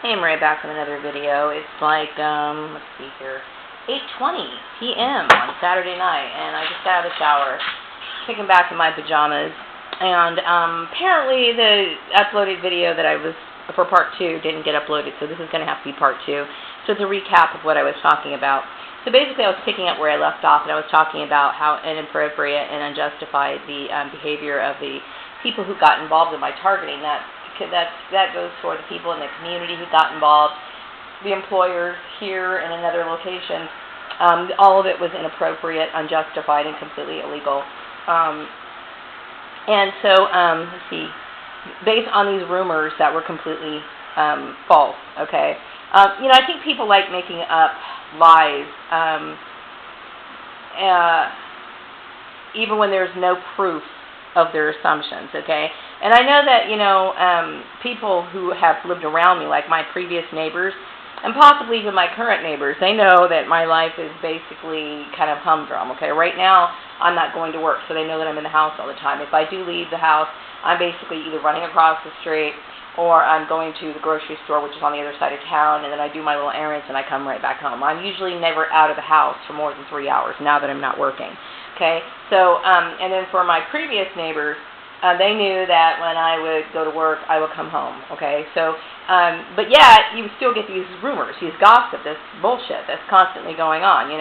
Hey, I'm right back with another video. It's like, let's see here, 8:20 p.m. on Saturday night, and I just got out of the shower, kicking back in my pajamas, and apparently the uploaded video that I was for part 2 didn't get uploaded, so this is going to have to be part 2. So it's a recap of what I was talking about. So basically, I was picking up where I left off, and I was talking about how inappropriate and unjustified the behavior of the people who got involved in my targeting. That goes for the people in the community who got involved, the employers here in another location. All of it was inappropriate, unjustified, and completely illegal. And so, let's see, based on these rumors that were completely false, okay? I think people like making up lies, even when there's no proof of their assumptions, okay? And I know that, people who have lived around me, like my previous neighbors, and possibly even my current neighbors, they know that my life is basically kind of humdrum, okay? Right now, I'm not going to work, so they know that I'm in the house all the time. If I do leave the house, I'm basically either running across the street or I'm going to the grocery store, which is on the other side of town, and then I do my little errands and I come right back home. I'm usually never out of the house for more than 3 hours now that I'm not working, okay? So, and then for my previous neighbors, they knew that when I would go to work, I would come home, okay? So, but yet, you still get these rumors, these gossip, this bullshit that's constantly going on,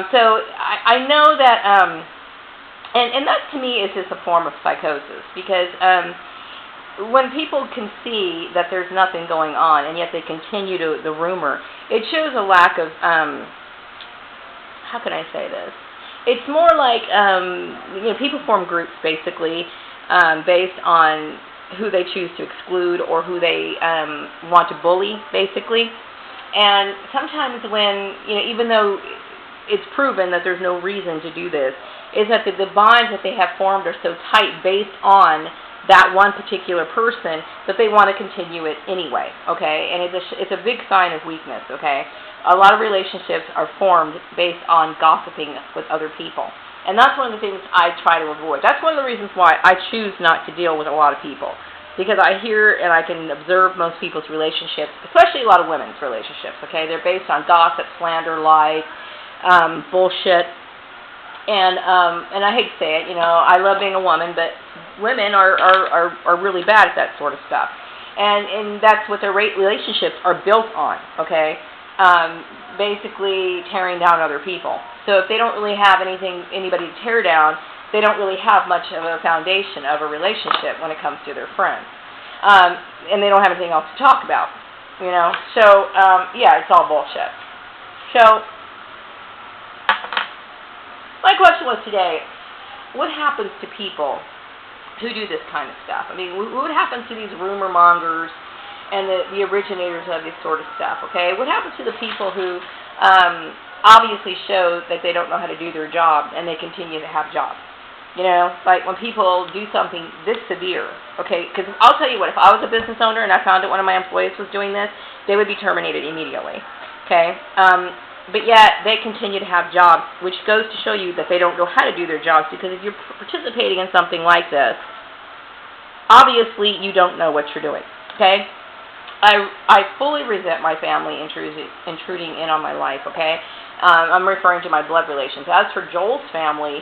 So, I know that, and that to me is just a form of psychosis, because when people can see that there's nothing going on, and yet they continue to the rumor, it shows a lack of, how can I say this? It's more like, people form groups, basically, based on who they choose to exclude or who they want to bully, basically. And sometimes when, even though it's proven that there's no reason to do this, is that the bonds that they have formed are so tight based on that one particular person that they want to continue it anyway, okay? And it's a big sign of weakness, okay? A lot of relationships are formed based on gossiping with other people. And that's one of the things I try to avoid. That's one of the reasons why I choose not to deal with a lot of people. Because I hear and I can observe most people's relationships, especially a lot of women's relationships, okay? They're based on gossip, slander, lies, bullshit. And I hate to say it, I love being a woman, but women are really bad at that sort of stuff. And that's what their relationships are built on, okay? Basically tearing down other people. So if they don't really have anybody to tear down, they don't really have much of a foundation of a relationship when it comes to their friends. And they don't have anything else to talk about, So, yeah, it's all bullshit. So, my question was today, what happens to people who do this kind of stuff? I mean, what happens to these rumor mongers and the originators of this sort of stuff, okay? What happens to the people who obviously show that they don't know how to do their job and they continue to have jobs? Like when people do something this severe, okay? Because I'll tell you what, if I was a business owner and I found out one of my employees was doing this, they would be terminated immediately, okay? But yet, they continue to have jobs, which goes to show you that they don't know how to do their jobs, because if you're participating in something like this, obviously you don't know what you're doing, okay? I fully resent my family intruding in on my life, okay? I'm referring to my blood relations. As for Joel's family,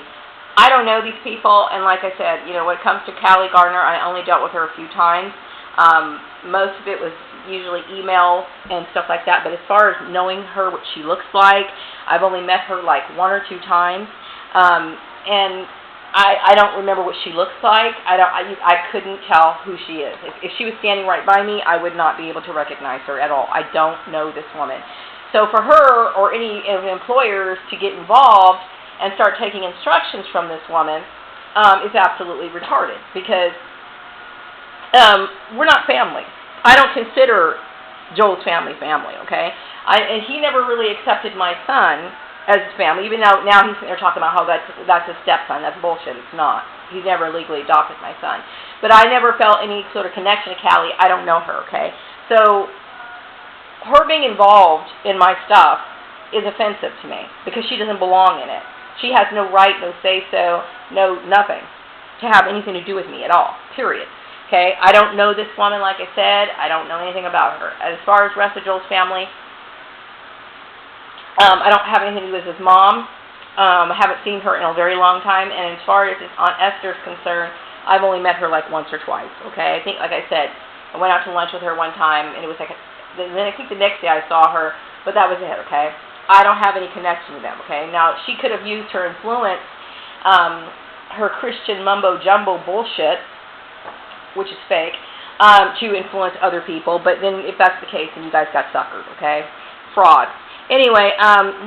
I don't know these people, and like I said, when it comes to Callie Gardner, I only dealt with her a few times. Most of it was usually email and stuff like that, but as far as knowing her, what she looks like, I've only met her like 1 or 2 times, and I don't remember what she looks like. I couldn't tell who she is. If she was standing right by me, I would not be able to recognize her at all. I don't know this woman. So for her or any employers to get involved and start taking instructions from this woman is absolutely retarded, because we're not family. I don't consider Joel's family, okay? And he never really accepted my son as family, even though now he's they're talking about how that's his stepson. That's bullshit. It's not. He's never legally adopted my son. But I never felt any sort of connection to Callie. I don't know her, okay? So her being involved in my stuff is offensive to me, because she doesn't belong in it. She has no right, no say-so, no nothing to have anything to do with me at all, period. Okay, I don't know this woman, like I said. I don't know anything about her. As far as Russell Joel's family, I don't have anything to do with his mom. I haven't seen her in a very long time. And as far as his Aunt Esther's concerned, I've only met her like once or twice. Okay, I think, like I said, I went out to lunch with her one time, and it was like, then I think the next day I saw her, but that was it. Okay, I don't have any connection to them. Okay, now she could have used her influence, her Christian mumbo jumbo bullshit, which is fake, to influence other people. But then, if that's the case, then you guys got suckered. Okay, fraud. Anyway,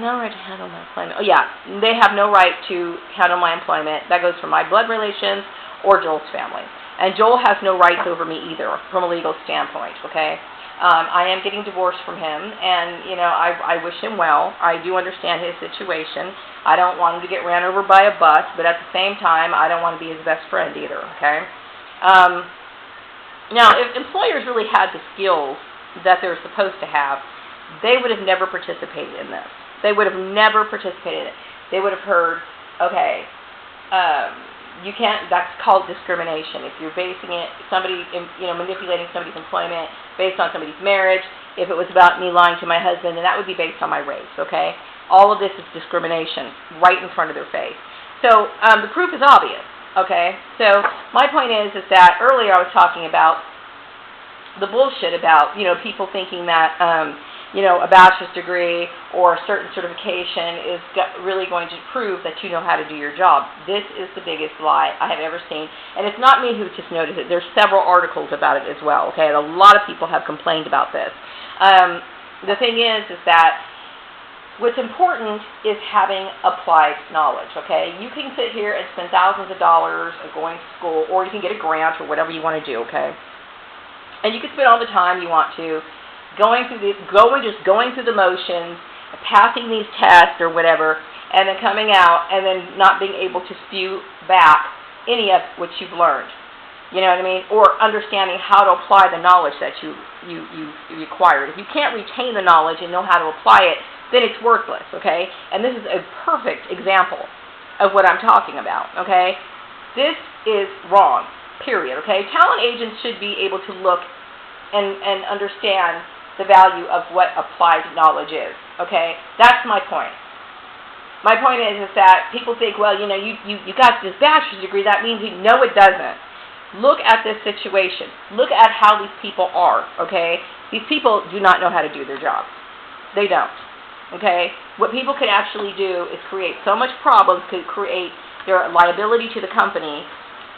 no right to handle my employment. Oh, yeah, they have no right to handle my employment. That goes for my blood relations or Joel's family. And Joel has no rights over me either from a legal standpoint, okay? I am getting divorced from him, and, you know, I wish him well. I do understand his situation. I don't want him to get ran over by a bus, but at the same time, I don't want to be his best friend either, okay? Now, if employers really had the skills that they're supposed to have, they would have never participated in this. They would have never participated in it. They would have heard, okay, you can't, that's called discrimination. If you're basing it, somebody, you know, manipulating somebody's employment based on somebody's marriage, if it was about me lying to my husband, then that would be based on my race, okay? All of this is discrimination right in front of their face. So the proof is obvious, okay? So my point is that earlier I was talking about the bullshit about, you know, people thinking that, you know, a bachelor's degree or a certain certification is really going to prove that you know how to do your job. This is the biggest lie I have ever seen. And it's not me who just noticed it. There's several articles about it as well, okay? And a lot of people have complained about this. The thing is that what's important is having applied knowledge, okay? You can sit here and spend thousands of dollars going to school, or you can get a grant or whatever you want to do, okay? And you can spend all the time you want to going through the motions, passing these tests or whatever, and then coming out and then not being able to spew back any of what you've learned. You know what I mean? Or understanding how to apply the knowledge that you acquired. If you can't retain the knowledge and know how to apply it, then it's worthless, okay? And this is a perfect example of what I'm talking about, okay? This is wrong, period, okay? Talent agents should be able to look and understand the value of what applied knowledge is, okay? That's my point. My point is that people think, well, you know, you got this bachelor's degree, that means you know it doesn't. Look at this situation. Look at how these people are, okay? These people do not know how to do their job. They don't, okay? What people can actually do is create so much problems, could create their liability to the company,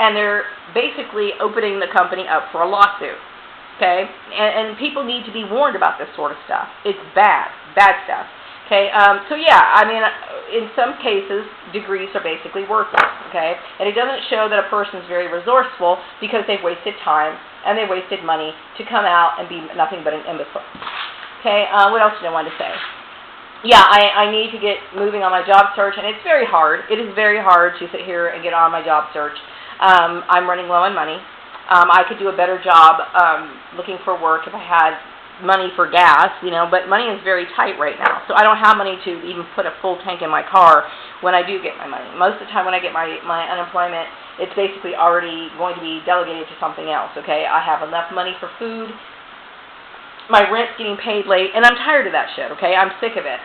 and they're basically opening the company up for a lawsuit. Okay, and people need to be warned about this sort of stuff. It's bad stuff. Okay, so yeah, I mean, in some cases, degrees are basically worthless. Okay, and it doesn't show that a person's very resourceful because they've wasted time and they wasted money to come out and be nothing but an imbecile. Okay, what else did I want to say? Yeah, I need to get moving on my job search, and it's very hard. It is very hard to sit here and get on my job search. I'm running low on money. I could do a better job looking for work if I had money for gas, you know, but money is very tight right now. So I don't have money to even put a full tank in my car when I do get my money. Most of the time when I get my unemployment, it's basically already going to be delegated to something else, okay? I have enough money for food. My rent's getting paid late, and I'm tired of that shit, okay? I'm sick of it.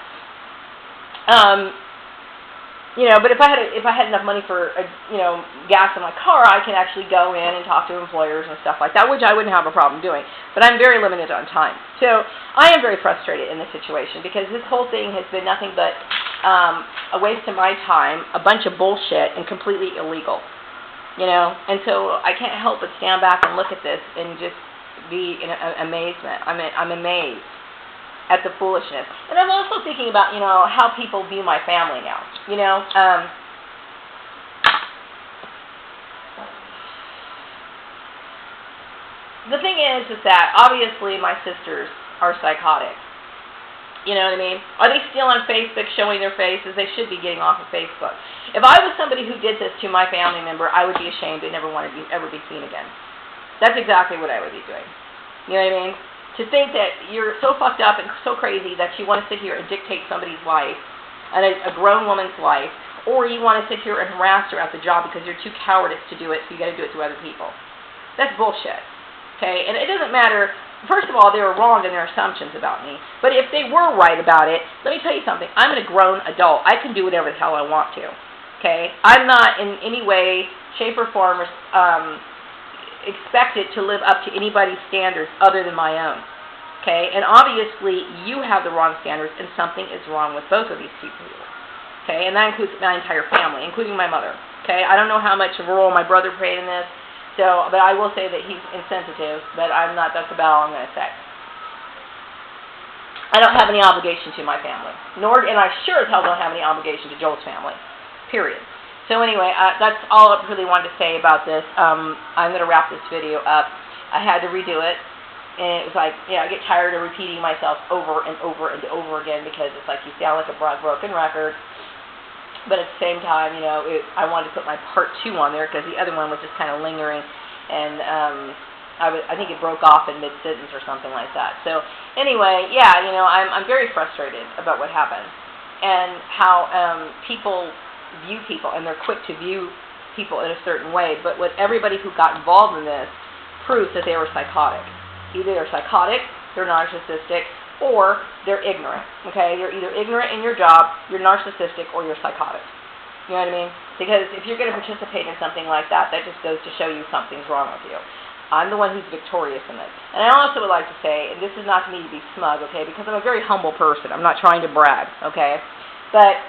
You know, but if I had enough money for gas in my car, I can actually go in and talk to employers and stuff like that, which I wouldn't have a problem doing. But I'm very limited on time, so I am very frustrated in this situation because this whole thing has been nothing but a waste of my time, a bunch of bullshit, and completely illegal. You know, and so I can't help but stand back and look at this and just be in amazement. I'm amazed at the foolishness. And I'm also thinking about, you know, how people view my family now. You know, the thing is that obviously my sisters are psychotic. You know what I mean? Are they still on Facebook showing their faces? They should be getting off of Facebook. If I was somebody who did this to my family member, I would be ashamed and never want to ever be seen again. That's exactly what I would be doing. You know what I mean? To think that you're so fucked up and so crazy that you want to sit here and dictate somebody's life, and a grown woman's life, or you want to sit here and harass her at the job because you're too cowardice to do it, so you got to do it to other people. That's bullshit. Okay? And it doesn't matter. First of all, they were wrong in their assumptions about me. But if they were right about it, let me tell you something. I'm a grown adult. I can do whatever the hell I want to. Okay? I'm not in any way, shape, or form expected to live up to anybody's standards other than my own. Okay? And obviously, you have the wrong standards, and something is wrong with both of these two people. Okay? And that includes my entire family, including my mother. Okay? I don't know how much of a role my brother played in this. So, but I will say that he's insensitive, but I'm not, that's about all I'm going to say. I don't have any obligation to my family, and I sure as hell don't have any obligation to Joel's family, period. So anyway, that's all I really wanted to say about this. I'm going to wrap this video up. I had to redo it, and it was like, I get tired of repeating myself over and over and over again, because it's like you sound like a broken record. But at the same time, I wanted to put my part 2 on there because the other one was just kind of lingering, and I think it broke off in mid-sentence or something like that. So anyway, I'm very frustrated about what happened and how people view people, and they're quick to view people in a certain way. But what everybody who got involved in this proves that they were psychotic. Either they're psychotic, they're narcissistic, or they're ignorant, okay? You're either ignorant in your job, you're narcissistic, or you're psychotic. You know what I mean? Because if you're going to participate in something like that, that just goes to show you something's wrong with you. I'm the one who's victorious in this. And I also would like to say, and this is not me to be smug, okay, because I'm a very humble person. I'm not trying to brag, okay? But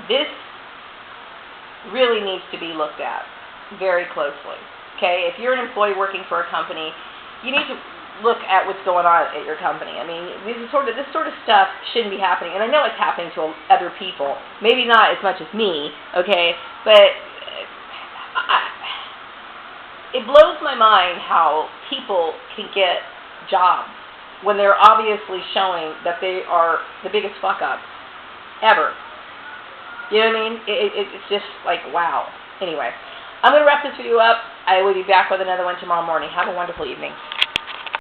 this really needs to be looked at very closely, okay? If you're an employee working for a company, you need to look at what's going on at your company. I mean, this sort of stuff shouldn't be happening, and I know it's happening to other people. Maybe not as much as me, okay? But it blows my mind how people can get jobs when they're obviously showing that they are the biggest fuck up ever. You know what I mean? It's just like, wow. Anyway, I'm going to wrap this video up. I will be back with another one tomorrow morning. Have a wonderful evening.